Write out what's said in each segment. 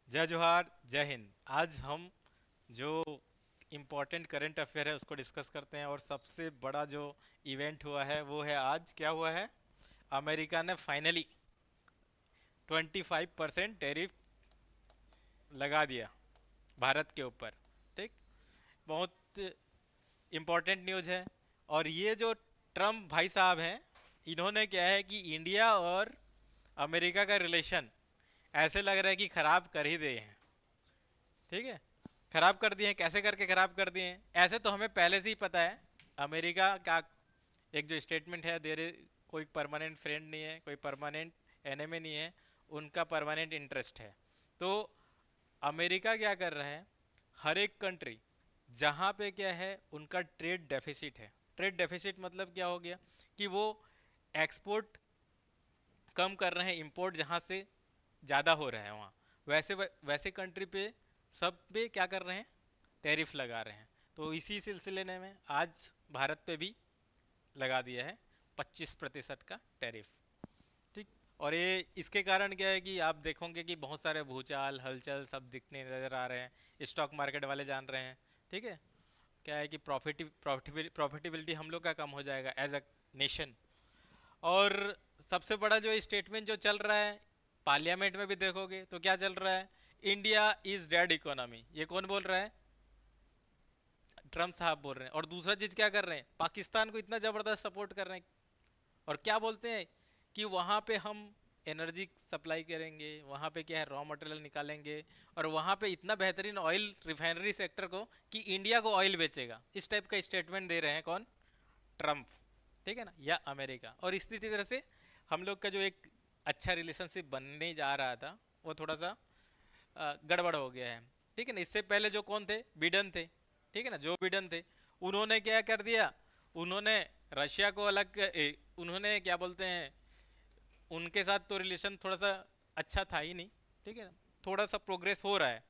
जय जोहार, जय हिंद। आज हम जो इम्पोर्टेंट करंट अफेयर है उसको डिस्कस करते हैं। और सबसे बड़ा जो इवेंट हुआ है वो है, आज क्या हुआ है, अमेरिका ने फाइनली 25% टैरिफ लगा दिया भारत के ऊपर। ठीक, बहुत इम्पोर्टेंट न्यूज़ है। और ये जो ट्रम्प भाई साहब हैं, इन्होंने क्या है कि इंडिया और अमेरिका का रिलेशन ऐसे लग रहा है कि खराब कर ही दिए हैं। ठीक है, खराब कर दिए हैं। कैसे करके खराब कर दिए हैं, ऐसे तो हमें पहले से ही पता है। अमेरिका का एक जो स्टेटमेंट है, देर कोई परमानेंट फ्रेंड नहीं है, कोई परमानेंट एनिमी नहीं है, उनका परमानेंट इंटरेस्ट है। तो अमेरिका क्या कर रहा है, हर एक कंट्री जहाँ पे क्या है उनका ट्रेड डेफिसिट है। ट्रेड डेफिसिट मतलब क्या हो गया कि वो एक्सपोर्ट कम कर रहे हैं, इंपोर्ट जहाँ से ज़्यादा हो रहा है वहाँ, वैसे वैसे कंट्री पे सब पे क्या कर रहे हैं, टैरिफ लगा रहे हैं। तो इसी सिलसिले में आज भारत पे भी लगा दिया है 25% का टैरिफ। ठीक, और ये इसके कारण क्या है कि आप देखोगे कि बहुत सारे भूचाल हलचल सब दिखने नज़र आ रहे हैं, स्टॉक मार्केट वाले जान रहे हैं। ठीक है, क्या है कि प्रॉफिटेबिलिटी हम लोग का कम हो जाएगा एज अ नेशन। और सबसे बड़ा जो स्टेटमेंट जो चल रहा है पार्लियामेंट में भी देखोगे तो क्या चल रहा है, इंडिया इज डेड इकोनॉमी। ये कौन बोल रहा है, ट्रम्प साहब बोल रहे हैं। और दूसरा चीज क्या कर रहे हैं, पाकिस्तान को इतना जबरदस्त सपोर्ट कर रहे हैं। और क्या बोलते हैं कि वहां पे हम एनर्जी सप्लाई करेंगे, वहां पे क्या है रॉ मटेरियल निकालेंगे, और वहां पे इतना बेहतरीन ऑयल रिफाइनरी सेक्टर को कि इंडिया को ऑयल बेचेगा। इस टाइप का स्टेटमेंट दे रहे हैं कौन, ट्रम्प। ठीक है ना, या अमेरिका। और इसी तरह से हम लोग का जो एक अच्छा रिलेशनशिप बनने जा रहा था वो थोड़ा सा गड़बड़ हो गया है। ठीक है ना, इससे पहले जो कौन थे, बिडन थे। ठीक है ना, जो बिडन थे, उन्होंने क्या कर दिया, उन्होंने रशिया को उन्होंने क्या बोलते हैं, उनके साथ तो रिलेशन थोड़ा सा अच्छा था ही नहीं। ठीक है ना, थोड़ा सा प्रोग्रेस हो रहा है।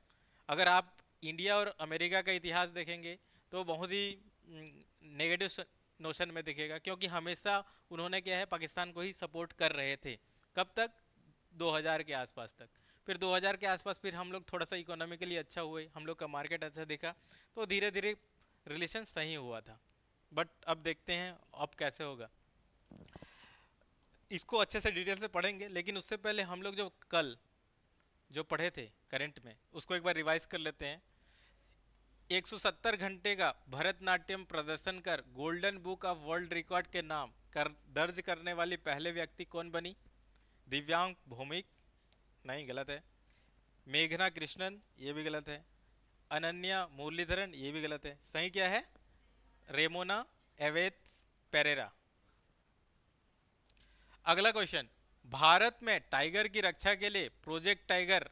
अगर आप इंडिया और अमेरिका का इतिहास देखेंगे तो बहुत ही नेगेटिव नोशन में दिखेगा, क्योंकि हमेशा उन्होंने क्या है पाकिस्तान को ही सपोर्ट कर रहे थे। कब तक, 2000 के आसपास तक। फिर 2000 के आसपास फिर हम लोग थोड़ा सा इकोनॉमिकली अच्छा हुए, हम लोग का मार्केट अच्छा दिखा, तो धीरे धीरे रिलेशन सही हुआ था। बट अब देखते हैं अब कैसे होगा। इसको अच्छे से डिटेल से पढ़ेंगे, लेकिन उससे पहले हम लोग जो कल जो पढ़े थे करंट में उसको एक बार रिवाइज कर लेते हैं। 170 घंटे का भरतनाट्यम प्रदर्शन कर golden book of world record के नाम कर दर्ज करने वाली पहले व्यक्ति कौन बनी, दिव्यांग भौमिक, नहीं गलत है। मेघना कृष्णन, ये भी गलत है। अनन्या मुरलीधरन, ये भी गलत है। सही क्या है, रेमोना एवेथ पेरेरा। अगला क्वेश्चन, भारत में टाइगर की रक्षा के लिए प्रोजेक्ट टाइगर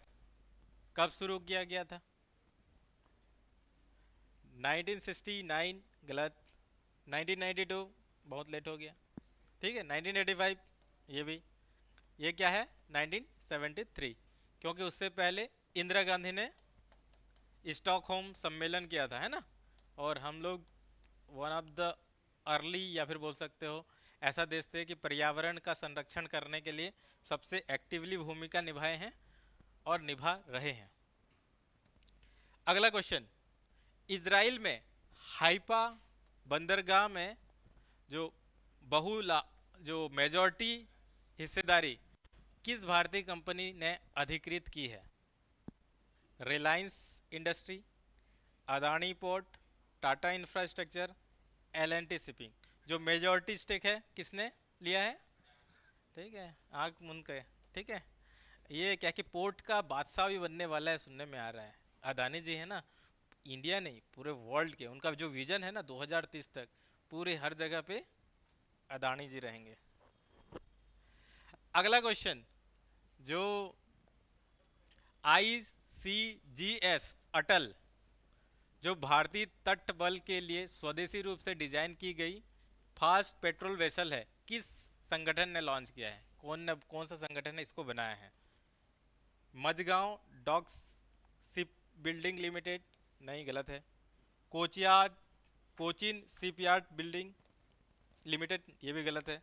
कब शुरू किया गया था, 1969 गलत। 1992 बहुत लेट हो गया। ठीक है, 1985 ये भी। ये क्या है, 1973, क्योंकि उससे पहले इंदिरा गांधी ने स्टॉकहोम सम्मेलन किया था, है ना। और हम लोग वन ऑफ द अर्ली, या फिर बोल सकते हो ऐसा देश थे कि पर्यावरण का संरक्षण करने के लिए सबसे एक्टिवली भूमिका निभाए हैं और निभा रहे हैं। अगला क्वेश्चन, इजराइल में हाइफा बंदरगाह में जो बहुला जो मेजॉरिटी हिस्सेदारी किस भारतीय कंपनी ने अधिकृत की है, Reliance industry, Adani port, Tata infrastructure, L shipping. जो मेजॉरिटी स्टेक है किसने लिया है, ठीक है, आंख मुन के। ठीक है, ये क्या कि पोर्ट का बादशाह भी बनने वाला है, सुनने में आ रहा है। अदानी जी है ना, इंडिया नहीं पूरे वर्ल्ड के, उनका जो विजन है ना 2030 तक, पूरे हर जगह पे अदानी जी रहेंगे। अगला क्वेश्चन, जो ICGS अटल, जो भारतीय तट बल के लिए स्वदेशी रूप से डिजाइन की गई फास्ट पेट्रोल वेसल है, किस संगठन ने लॉन्च किया है, कौन सा संगठन ने इसको बनाया है, Mazagon dock ship building limited, नहीं गलत है। कोचियाड कोचिन शिपयार्ड बिल्डिंग लिमिटेड, ये भी गलत है।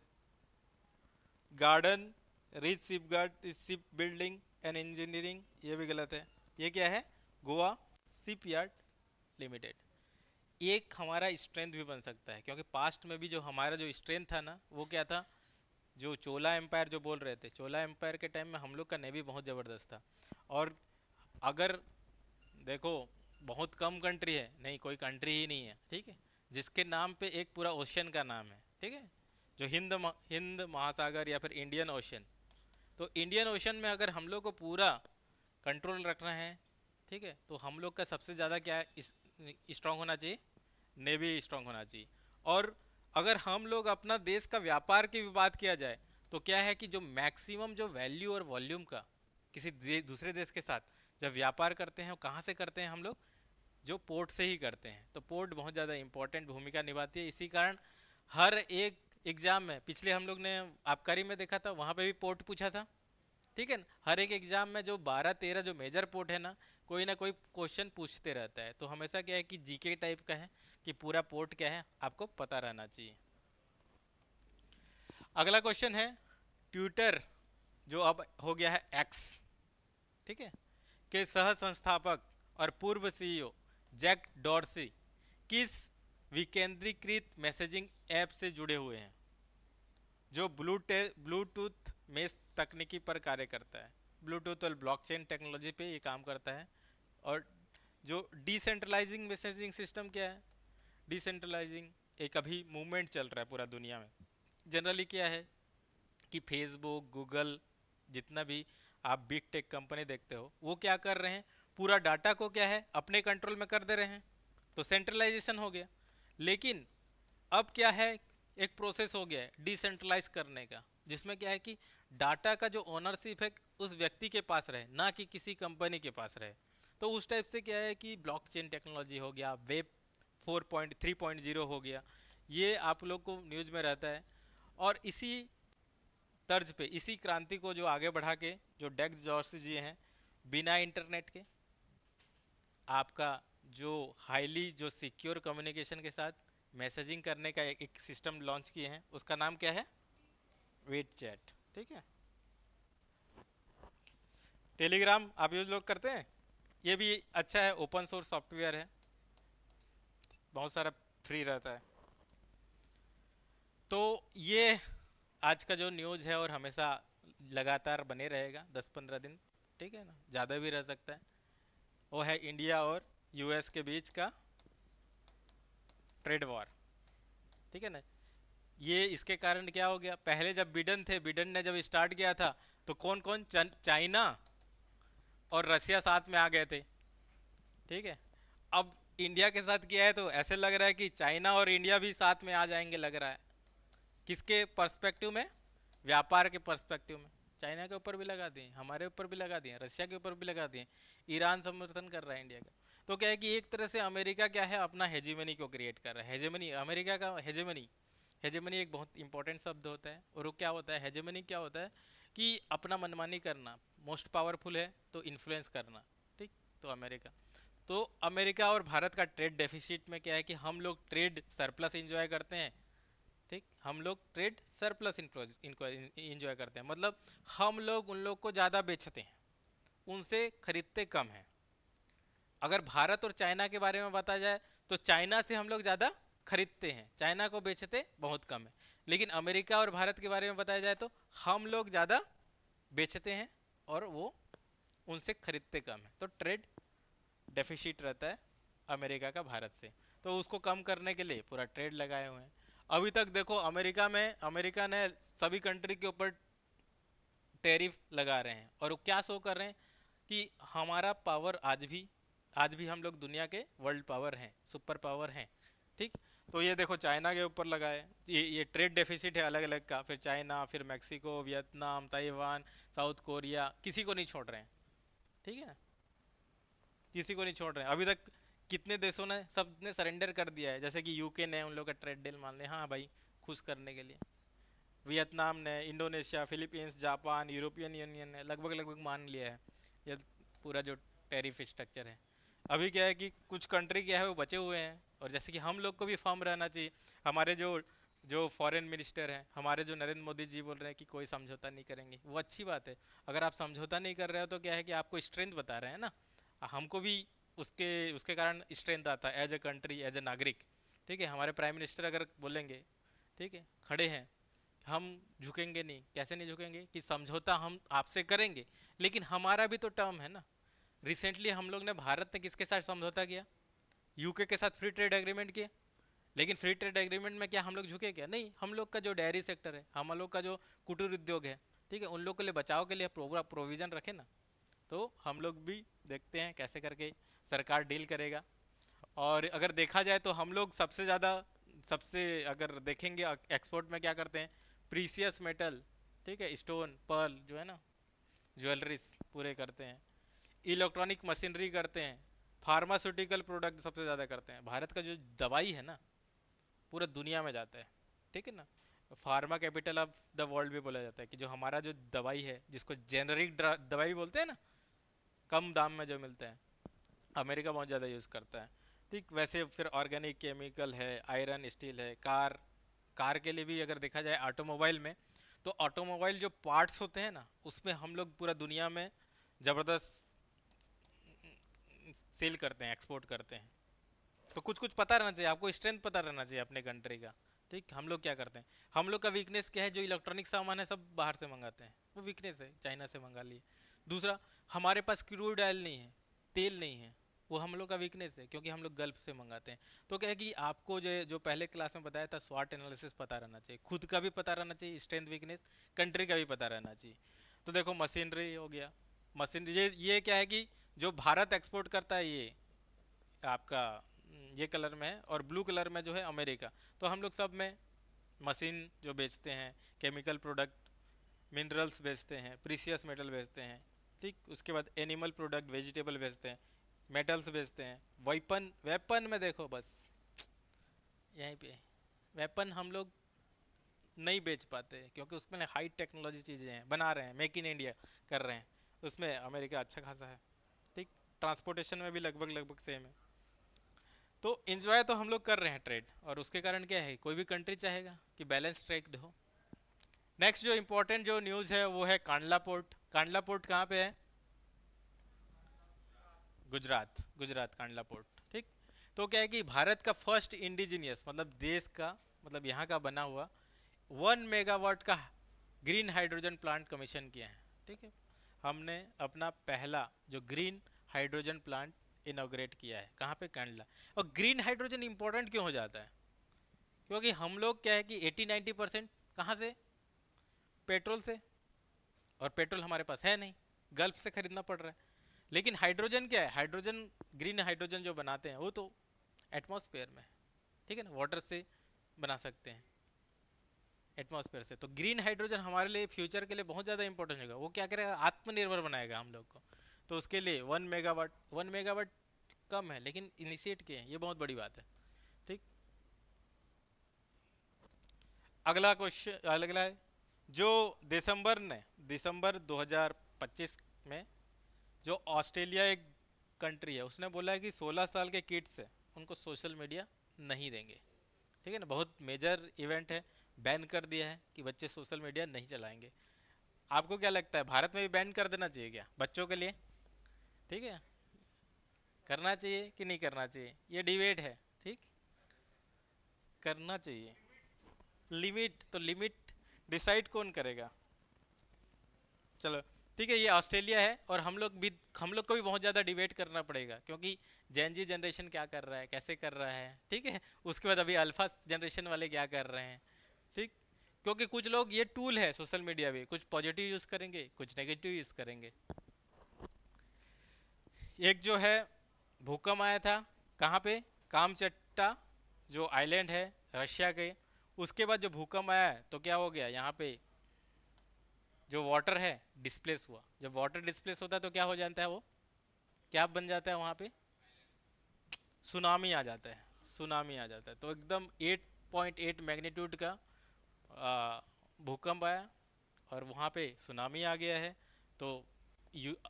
Garden reach ship building and engineering, ये भी गलत है। ये क्या है? Goa shipyard limited. एक हमारा स्ट्रेंथ भी बन सकता है, क्योंकि पास्ट में भी जो हमारा जो स्ट्रेंथ था ना, वो क्या था? जो चोला एम्पायर जो बोल रहे थे, चोला एम्पायर के टाइम में हम लोग का नेवी बहुत ज़बरदस्त था। और अगर देखो, बहुत कम कंट्री है, नहीं कोई कंट्री ही नहीं है, ठीक है, जिसके नाम पे एक पूरा ओशन का नाम है, ठीक है, जो हिंद महासागर या फिर इंडियन ओशन। तो इंडियन ओशन में अगर हम लोग को पूरा कंट्रोल रखना है, ठीक है, तो हम लोग का सबसे ज़्यादा क्या स्ट्रांग होना चाहिए? नेवी स्ट्रांग होना चाहिए। और अगर हम लोग अपना देश का व्यापार की भी बात किया जाए, तो क्या है कि जो मैक्सिमम जो वैल्यू और वॉल्यूम का किसी दूसरे देश के साथ जब व्यापार करते हैं, वो कहाँ से करते हैं हम लोग? जो पोर्ट से ही करते हैं। तो पोर्ट बहुत ज़्यादा इंपॉर्टेंट भूमिका निभाती है। इसी कारण हर एक एग्जाम में, पिछले हम लोग ने आबकारी में देखा था, वहाँ पे भी पोर्ट पूछा था, ठीक है ना। हर एक एग्जाम में जो 12-13 जो मेजर पोर्ट है ना कोई क्वेश्चन पूछते रहता है। तो हमेशा क्या है कि जीके टाइप का है कि पूरा पोर्ट क्या है आपको पता रहना चाहिए। अगला क्वेश्चन है, ट्विटर जो अब हो गया है एक्स, ठीक है, के सह संस्थापक और पूर्व सीईओ जैक डॉर्सी किस विकेंद्रीकृत मैसेजिंग ऐप से जुड़े हुए हैं, जो ब्लूटूथ मेश तकनीकी पर कार्य करता है? ब्लूटूथ और ब्लॉकचेन टेक्नोलॉजी पे ये काम करता है। और जो डिसेंट्रलाइजिंग मैसेजिंग सिस्टम क्या है? डिसेंट्रलाइजिंग एक अभी मूवमेंट चल रहा है पूरा दुनिया में। जनरली क्या है कि फेसबुक, गूगल, जितना भी आप बिग टेक कंपनी देखते हो, वो क्या कर रहे हैं? पूरा डाटा को क्या है अपने कंट्रोल में कर दे रहे हैं। तो सेंट्रलाइजेशन हो गया। लेकिन अब क्या है, एक प्रोसेस हो गया है डिसेंट्रलाइज करने का, जिसमें क्या है कि डाटा का जो ओनरशिप है उस व्यक्ति के पास रहे, ना कि किसी कंपनी के पास रहे। तो उस टाइप से क्या है कि ब्लॉकचेन टेक्नोलॉजी हो गया, वेब 4.3.0 हो गया, ये आप लोग को न्यूज़ में रहता है। और इसी तर्ज पे, इसी क्रांति को जो आगे बढ़ा के जो डेक जॉर्सी जी हैं, बिना इंटरनेट के आपका जो हाईली जो सिक्योर कम्युनिकेशन के साथ मैसेजिंग करने का एक सिस्टम लॉन्च किए हैं, उसका नाम क्या है? वेट चैट, ठीक है। टेलीग्राम आप यूज लोग करते हैं? ये भी अच्छा है, ओपन सोर्स सॉफ्टवेयर है, बहुत सारा फ्री रहता है। तो ये आज का जो न्यूज़ है, और हमेशा लगातार बने रहेगा 10-15 दिन, ठीक है ना, ज़्यादा भी रह सकता है। वो है इंडिया और यूएस के बीच का ट्रेड वॉर, ठीक है ना। ये इसके कारण क्या हो गया, पहले जब बिडेन थे, बिडेन ने जब स्टार्ट किया था, तो कौन कौन? चाइना और रसिया साथ में आ गए थे, ठीक है। अब इंडिया के साथ किया है, तो ऐसे लग रहा है कि चाइना और इंडिया भी साथ में आ जाएंगे, लग रहा है। किसके पर्सपेक्टिव में? व्यापार के पर्सपेक्टिव में। चाइना के ऊपर भी लगा दिए, हमारे ऊपर भी लगा दिए, रशिया के ऊपर भी लगा दिए, ईरान समर्थन कर रहा है इंडिया का। तो क्या है कि एक तरह से अमेरिका क्या है, अपना हेजेमनी को क्रिएट कर रहा है। हेजेमनी, अमेरिका का हेजेमनी, हेजेमनी एक बहुत इंपॉर्टेंट शब्द होता है। और वो क्या होता है, हेजेमनी क्या होता है कि अपना मनमानी करना, मोस्ट पावरफुल है तो इन्फ्लुएंस करना, ठीक। तो अमेरिका और भारत का ट्रेड डेफिसिट में क्या है कि हम लोग ट्रेड सरप्लस इंजॉय करते हैं, ठीक। हम लोग ट्रेड सरप्लस इंजॉय करते हैं, मतलब हम लोग उन लोग को ज़्यादा बेचते हैं, उनसे खरीदते कम हैं। अगर भारत और चाइना के बारे में बताया जाए, तो चाइना से हम लोग ज़्यादा खरीदते हैं, चाइना को बेचते बहुत कम है। लेकिन अमेरिका और भारत के बारे में बताया जाए, तो हम लोग ज़्यादा बेचते हैं और वो उनसे खरीदते कम है। तो ट्रेड डेफिसिट रहता है अमेरिका का भारत से। तो उसको कम करने के लिए पूरा ट्रेड लगाए हुए हैं। अभी तक देखो, अमेरिका ने सभी कंट्री के ऊपर टैरिफ लगा रहे हैं, और वो क्या शो कर रहे हैं कि हमारा पावर आज भी हम लोग दुनिया के वर्ल्ड पावर हैं, सुपर पावर हैं, ठीक। तो ये देखो, चाइना के ऊपर लगाए, ये ट्रेड डेफिसिट है अलग अलग का, फिर चाइना, फिर Mexico, Vietnam, Taiwan, south Korea, किसी को नहीं छोड़ रहे हैं, ठीक है ना, किसी को नहीं छोड़ रहे हैं। अभी तक कितने देशों ने, सब ने सरेंडर कर दिया है, जैसे कि यूके ने उन लोग का ट्रेड डील मान लिया, हाँ भाई, खुश करने के लिए। वियतनाम ने, Indonesia, Philippines, Japan, European union ने लगभग लगभग मान लिया है ये पूरा जो टैरिफ स्ट्रक्चर है। अभी क्या है कि कुछ कंट्री क्या है वो बचे हुए हैं, और जैसे कि हम लोग को भी फर्म रहना चाहिए। हमारे जो जो फॉरेन मिनिस्टर हैं, हमारे जो नरेंद्र मोदी जी बोल रहे हैं कि कोई समझौता नहीं करेंगे, वो अच्छी बात है। अगर आप समझौता नहीं कर रहे हो, तो क्या है कि आपको स्ट्रेंथ बता रहे हैं ना, हमको भी उसके उसके कारण स्ट्रेंथ आता है as a country, as a नागरिक। ठीक है, हमारे प्राइम मिनिस्टर अगर बोलेंगे, ठीक है, खड़े हैं, हम झुकेंगे नहीं। कैसे नहीं झुकेंगे कि समझौता हम आपसे करेंगे, लेकिन हमारा भी तो टर्म है ना। रिसेंटली हम लोग ने, भारत ने किसके साथ समझौता किया? यूके के साथ फ्री ट्रेड एग्रीमेंट किया। लेकिन फ्री ट्रेड एग्रीमेंट में क्या हम लोग झुके? क्या नहीं। हम लोग का जो डेयरी सेक्टर है, हम लोग का जो कुटीर उद्योग है, ठीक है, उन लोग के लिए बचाव के लिए प्रोविजन रखे ना। तो हम लोग भी देखते हैं कैसे करके सरकार डील करेगा। और अगर देखा जाए तो हम लोग सबसे ज़्यादा, सबसे अगर देखेंगे एक्सपोर्ट में क्या करते हैं, प्रीसियस मेटल, ठीक है, स्टोन पर्ल जो है ना, ज्वेलरीज पूरे करते हैं, इलेक्ट्रॉनिक मशीनरी करते हैं, फार्मास्यूटिकल प्रोडक्ट सबसे ज़्यादा करते हैं। भारत का जो दवाई है ना, पूरा दुनिया में जाता है, ठीक है ना। Pharma capital of the world भी बोला जाता है कि जो हमारा जो दवाई है, जिसको जेनरिक दवाई बोलते हैं ना, कम दाम में जो मिलता है, अमेरिका बहुत ज़्यादा यूज़ करता है। ठीक वैसे फिर ऑर्गेनिक केमिकल है, आयरन स्टील है, कार, कार के लिए भी अगर देखा जाए ऑटोमोबाइल में, तो ऑटोमोबाइल जो पार्ट्स होते हैं ना, उसमें हम लोग पूरा दुनिया में ज़बरदस्त सेल करते हैं, एक्सपोर्ट करते हैं। तो कुछ कुछ पता रहना चाहिए आपको, स्ट्रेंथ पता रहना चाहिए अपने कंट्री का। ठीक, हम लोग क्या करते हैं, हम लोग का वीकनेस क्या है? जो इलेक्ट्रॉनिक सामान है सब बाहर से मंगाते हैं, वो वीकनेस है, चाइना से मंगा लिए। दूसरा, हमारे पास क्रूड ऑयल नहीं है, तेल नहीं है, वो हम लोग का वीकनेस है, क्योंकि हम लोग गल्फ से मंगाते हैं। तो क्या है कि आपको जो जो पहले क्लास में बताया था, स्वॉट एनालिसिस पता रहना चाहिए, खुद का भी पता रहना चाहिए, स्ट्रेंथ वीकनेस, कंट्री का भी पता रहना चाहिए। तो देखो मशीनरी हो गया, मशीन ये क्या है कि जो भारत एक्सपोर्ट करता है, ये आपका ये कलर में है, और ब्लू कलर में जो है अमेरिका। तो हम लोग सब में मशीन जो बेचते हैं, केमिकल प्रोडक्ट, मिनरल्स बेचते हैं, प्रीसियस मेटल बेचते हैं, ठीक, उसके बाद एनिमल प्रोडक्ट, वेजिटेबल बेचते हैं, मेटल्स बेचते हैं, वेपन, वेपन में देखो बस यहीं पे, वेपन हम लोग नहीं बेच पाते क्योंकि उसमें हाई टेक्नोलॉजी चीज़ें हैं, बना रहे हैं, मेक इन इंडिया कर रहे हैं, उसमें अमेरिका अच्छा खासा है। ठीक, ट्रांसपोर्टेशन में भी लगभग लगभग सेम है। तो इंजॉय तो हम लोग कर रहे हैं ट्रेड, और उसके कारण क्या है, कोई भी कंट्री चाहेगा कि बैलेंस ट्रेड हो। नेक्स्ट जो इंपॉर्टेंट जो न्यूज़ है वो है कांडला पोर्ट। कांडला पोर्ट कहाँ पे है? गुजरात, गुजरात कांडला पोर्ट। ठीक, तो क्या है कि भारत का फर्स्ट इंडिजिनियस, मतलब देश का, मतलब यहाँ का बना हुआ 1 मेगावाट का ग्रीन हाइड्रोजन प्लांट कमीशन किया है। ठीक है, हमने अपना पहला जो ग्रीन हाइड्रोजन प्लांट इनॉग्रेट किया है, कहाँ पे? कांडला। और ग्रीन हाइड्रोजन इंपॉर्टेंट क्यों हो जाता है? क्योंकि हम लोग क्या है कि 80-90% कहाँ से? पेट्रोल से, और पेट्रोल हमारे पास है नहीं, गल्फ से खरीदना पड़ रहा है। लेकिन हाइड्रोजन क्या है? हाइड्रोजन, ग्रीन हाइड्रोजन जो बनाते हैं वो तो एटमॉस्फेयर में है, ठीक है ना, वाटर से बना सकते हैं, एटमॉस्फेयर से। तो ग्रीन हाइड्रोजन हमारे लिए फ्यूचर के लिए बहुत ज़्यादा इंपॉर्टेंट होगा। वो क्या करेगा? आत्मनिर्भर बनाएगा हम लोग को। तो उसके लिए 1 मेगावाट, 1 मेगावाट कम है लेकिन इनिशिएट किए हैं, ये बहुत बड़ी बात है। ठीक, अगला क्वेश्चन, अगला है जो दिसंबर 2025 में जो ऑस्ट्रेलिया एक कंट्री है, उसने बोला है कि 16 साल के किड्स है उनको सोशल मीडिया नहीं देंगे। ठीक है ना, बहुत मेजर इवेंट है, बैन कर दिया है कि बच्चे सोशल मीडिया नहीं चलाएंगे। आपको क्या लगता है, भारत में भी बैन कर देना चाहिए क्या बच्चों के लिए? ठीक है, करना चाहिए कि नहीं करना चाहिए, ये डिबेट है। ठीक, करना चाहिए। लिमिट, तो लिमिट डिसाइड कौन करेगा? चलो, ठीक है, ये ऑस्ट्रेलिया है, और हम लोग को भी बहुत ज़्यादा डिबेट करना पड़ेगा, क्योंकि जेन जी जनरेशन क्या कर रहा है, कैसे कर रहा है, ठीक है, उसके बाद अभी अल्फा जनरेशन वाले क्या कर रहे हैं। ठीक, क्योंकि कुछ लोग, ये टूल है सोशल मीडिया भी, कुछ पॉजिटिव यूज़ करेंगे, कुछ नेगेटिव यूज़ करेंगे। एक जो है भूकंप आया था, कहाँ पे? कामचट्टा जो आइलैंड है रशिया के, उसके बाद जो भूकंप आया है, तो क्या हो गया यहाँ पे, जो वाटर है डिस्प्लेस हुआ। जब वाटर डिस्प्लेस होता है तो क्या हो जाता है, वो क्या बन जाता है वहाँ पे? सुनामी आ जाता है, सुनामी आ जाता है। तो एकदम 8.8 मैग्नीट्यूड का भूकंप आया, और वहाँ पे सुनामी आ गया है। तो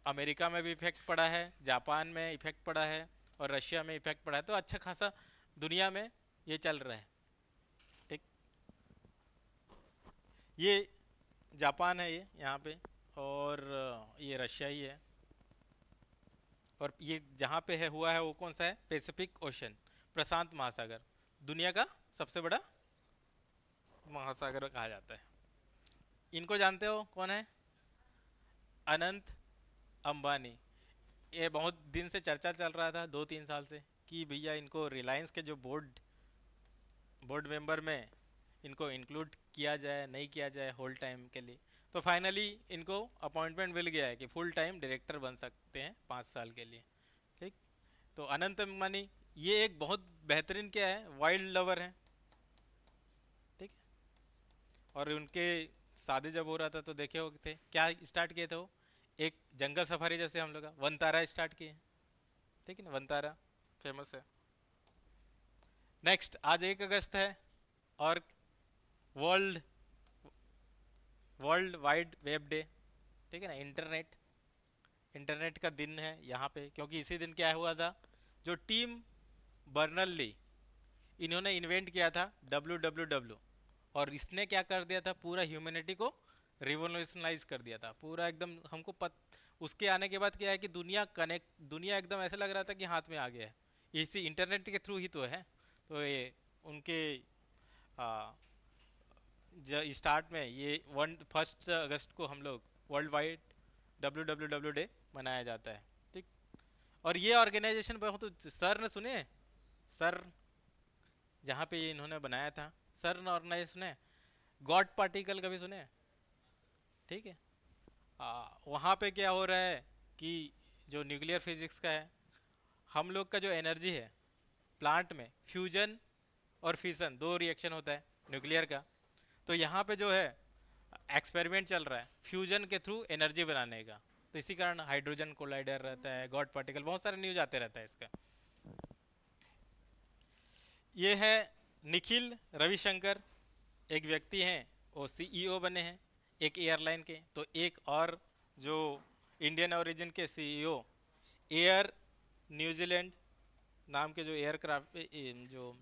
अमेरिका में भी इफेक्ट पड़ा है, जापान में इफेक्ट पड़ा है, और रशिया में इफेक्ट पड़ा है। तो अच्छा खासा दुनिया में ये चल रहा है। ठीक, ये जापान है, ये यहाँ पे, और ये रशिया ही है, और ये जहाँ पे है हुआ है वो कौन सा है? पैसिफिक ओशन, प्रशांत महासागर, दुनिया का सबसे बड़ा महासागर कहा जाता है। इनको जानते हो कौन है? अनंत अंबानी। ये बहुत दिन से चर्चा चल रहा था, 2-3 साल से, कि भैया इनको रिलायंस के जो बोर्ड बोर्ड मेंबर में इनको इंक्लूड किया जाए नहीं किया जाए होल टाइम के लिए। तो फाइनली इनको अपॉइंटमेंट मिल गया है कि फुल टाइम डायरेक्टर बन सकते हैं 5 साल के लिए। ठीक। तो अनंत अंबानी ये एक बहुत बेहतरीन क्या है, वाइल्ड लवर है। ठीक है। और उनके शादी जब हो रहा था तो देखे हो थे क्या स्टार्ट किए थे वो, एक जंगल सफारी जैसे हम लोग का वनतारा स्टार्ट किए हैं। ठीक है ना, वनतारा फेमस है। नेक्स्ट आज 1 अगस्त है और world world wide web day. ठीक है ना, इंटरनेट इंटरनेट का दिन है यहाँ पे, क्योंकि इसी दिन क्या हुआ था, जो टीम बर्नर ली इन्होंने इन्वेंट किया था डब्ल्यू, और इसने क्या कर दिया था, पूरा ह्यूमैनिटी को रिवोल्यूशनाइज कर दिया था पूरा एकदम। उसके आने के बाद क्या है कि दुनिया एकदम ऐसा लग रहा था कि हाथ में आ गया है, इसी इंटरनेट के थ्रू ही तो है। तो ये उनके स्टार्ट में ये 1 अगस्त को हम लोग वर्ल्ड वाइड डब्ल्यू डे मनाया जाता है। ठीक। और ये ऑर्गेनाइजेशन बहुत, सर ने सुने, सर जहाँ पे ये इन्होंने बनाया था, सर ने ऑर्गेनाइजेशन है, गॉड पार्टिकल कभी सुने? ठीक है। वहाँ पे क्या हो रहा है कि जो न्यूक्लियर फिजिक्स का है, हम लोग का जो एनर्जी है प्लांट में फ्यूजन और फिशन 2 रिएक्शन होता है न्यूक्लियर का। तो यहाँ पे जो है एक्सपेरिमेंट चल रहा है फ्यूजन के थ्रू एनर्जी बनाने का। तो इसी कारण हाइड्रोजन कोलाइडर रहता है, गॉड पार्टिकल, बहुत सारे न्यूज आते रहता है इसका। ये है निखिल रविशंकर, एक व्यक्ति हैं, वो सीईओ बने हैं एक एयरलाइन के। तो एक और जो इंडियन ओरिजिन के सीईओ एयर न्यूजीलैंड नाम के जो एयरक्राफ्ट जो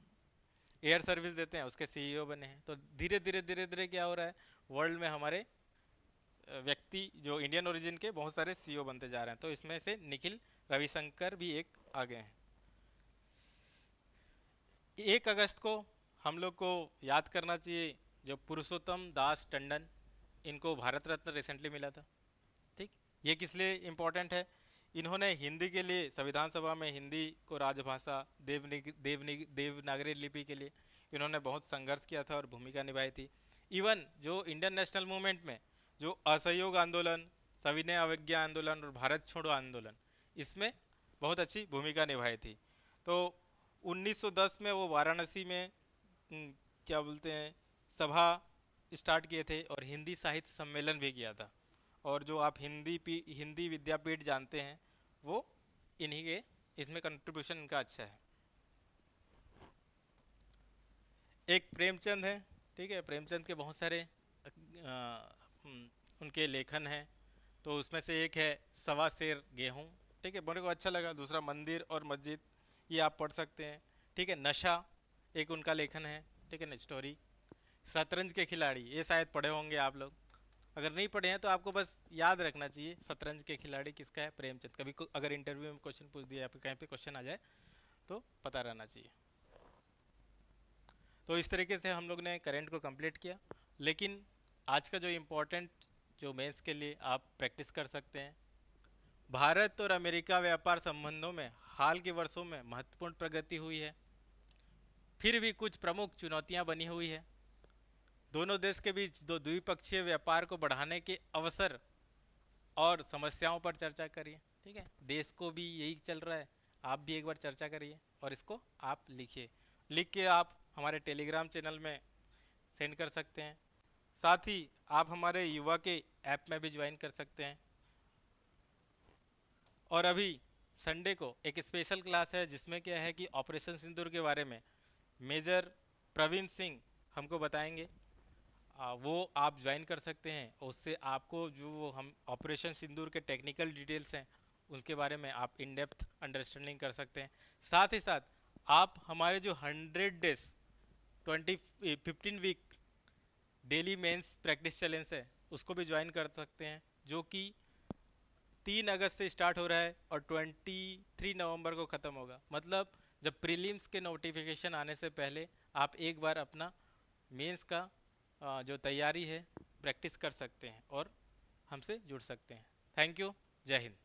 एयर सर्विस देते हैं उसके सीईओ बने हैं। तो धीरे धीरे क्या हो रहा है, वर्ल्ड में हमारे व्यक्ति जो इंडियन ओरिजिन के बहुत सारे सीईओ बनते जा रहे हैं। तो इसमें से निखिल रविशंकर भी एक आगे हैं। 1 अगस्त को हम लोग को याद करना चाहिए जो पुरुषोत्तम दास टंडन, इनको भारत रत्न रिसेंटली मिला था। ठीक। ये किस लिए इम्पोर्टेंट है, इन्होंने हिंदी के लिए संविधान सभा में हिंदी को राजभाषा देवनागरी लिपि के लिए इन्होंने बहुत संघर्ष किया था और भूमिका निभाई थी। इवन जो इंडियन नेशनल मूवमेंट में जो असहयोग आंदोलन, सविनय अवज्ञा आंदोलन और भारत छोड़ो आंदोलन, इसमें बहुत अच्छी भूमिका निभाई थी। तो 1910 में वो वाराणसी में क्या बोलते हैं सभा स्टार्ट किए थे और हिंदी साहित्य सम्मेलन भी किया था। और जो आप हिंदी विद्यापीठ जानते हैं वो इन्हीं के, इसमें कंट्रीब्यूशन इनका अच्छा है। एक प्रेमचंद है। ठीक है, प्रेमचंद के बहुत सारे उनके लेखन हैं। तो उसमें से एक है सवा सेर गेहूँ। ठीक है, मेरे को अच्छा लगा। दूसरा मंदिर और मस्जिद, ये आप पढ़ सकते हैं। ठीक है, नशा एक उनका लेखन है। ठीक है ना, स्टोरी। शतरंज के खिलाड़ी, ये शायद पढ़े होंगे आप लोग, अगर नहीं पढ़े हैं तो आपको बस याद रखना चाहिए शतरंज के खिलाड़ी किसका है, प्रेमचंद। कभी अगर इंटरव्यू में क्वेश्चन पूछ दिया या फिर कहीं पे क्वेश्चन आ जाए तो पता रहना चाहिए। तो इस तरीके से हम लोग ने करेंट को कंप्लीट किया। लेकिन आज का जो इम्पोर्टेंट जो मेंस के लिए आप प्रैक्टिस कर सकते हैं, भारत और अमेरिका व्यापार संबंधों में हाल के वर्षों में महत्वपूर्ण प्रगति हुई है, फिर भी कुछ प्रमुख चुनौतियां बनी हुई है। दोनों देश के बीच दो द्विपक्षीय व्यापार को बढ़ाने के अवसर और समस्याओं पर चर्चा करिए। ठीक है, देश को भी यही चल रहा है, आप भी एक बार चर्चा करिए और इसको आप लिखिए। लिख के आप हमारे टेलीग्राम चैनल में सेंड कर सकते हैं। साथ ही आप हमारे युवा के ऐप में भी ज्वाइन कर सकते हैं। और अभी संडे को एक स्पेशल क्लास है जिसमें क्या है कि ऑपरेशन सिंदूर के बारे में मेजर प्रवीण सिंह हमको बताएंगे। वो आप ज्वाइन कर सकते हैं। उससे आपको जो हम ऑपरेशन सिंदूर के टेक्निकल डिटेल्स हैं उसके बारे में आप इन डेप्थ अंडरस्टैंडिंग कर सकते हैं। साथ ही साथ आप हमारे जो 100 days 15 week daily mains practice challenge है उसको भी ज्वाइन कर सकते हैं, जो कि 3 अगस्त से स्टार्ट हो रहा है और 23 नवंबर को ख़त्म होगा। मतलब जब प्रीलिम्स के नोटिफिकेशन आने से पहले आप एक बार अपना मेंस का जो तैयारी है प्रैक्टिस कर सकते हैं और हमसे जुड़ सकते हैं। Thank you. जय हिंद।